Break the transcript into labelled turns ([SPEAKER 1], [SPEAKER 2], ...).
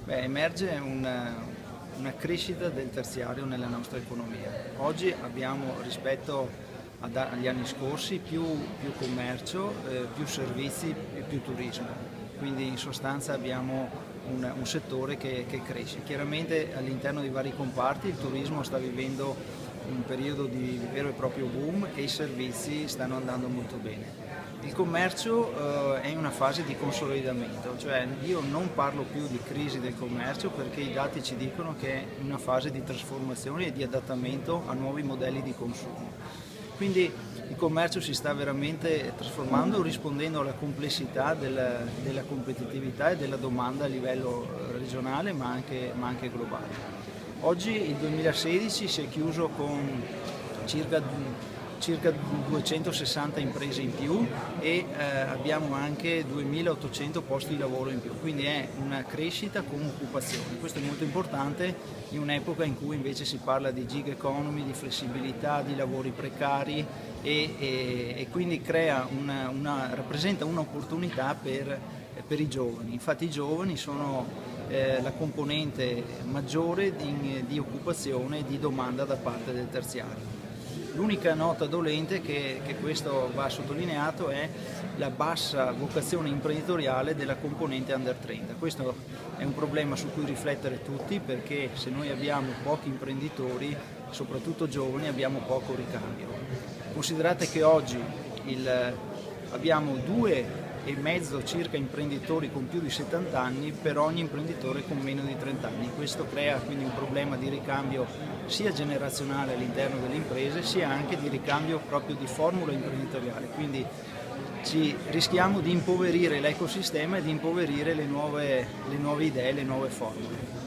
[SPEAKER 1] Emerge una crescita del terziario nella nostra economia. Oggi abbiamo rispetto agli anni scorsi più commercio, più servizi e più turismo, quindi in sostanza abbiamo un settore che cresce. Chiaramente all'interno di vari comparti il turismo sta vivendo un periodo di vero e proprio boom e i servizi stanno andando molto bene. Il commercio è in una fase di consolidamento, cioè io non parlo più di crisi del commercio perché i dati ci dicono che è in una fase di trasformazione e di adattamento a nuovi modelli di consumo. Quindi il commercio si sta veramente trasformando rispondendo alla complessità della competitività e della domanda a livello regionale ma anche globale. Oggi il 2016 si è chiuso con circa 260 imprese in più e abbiamo anche 2800 posti di lavoro in più, quindi è una crescita con occupazione. Questo è molto importante in un'epoca in cui invece si parla di gig economy, di flessibilità, di lavori precari e quindi rappresenta un'opportunità per i giovani. Infatti i giovani sono la componente maggiore di occupazione e di domanda da parte del terziario. L'unica nota dolente che questo va sottolineato è la bassa vocazione imprenditoriale della componente under 30. Questo è un problema su cui riflettere tutti perché se noi abbiamo pochi imprenditori, soprattutto giovani, abbiamo poco ricambio. Considerate che oggi abbiamo 2,5 circa imprenditori con più di 70 anni per ogni imprenditore con meno di 30 anni. Questo crea quindi un problema di ricambio sia generazionale all'interno delle imprese sia anche di ricambio proprio di formula imprenditoriale. Quindi rischiamo di impoverire l'ecosistema e di impoverire le nuove idee, le nuove formule.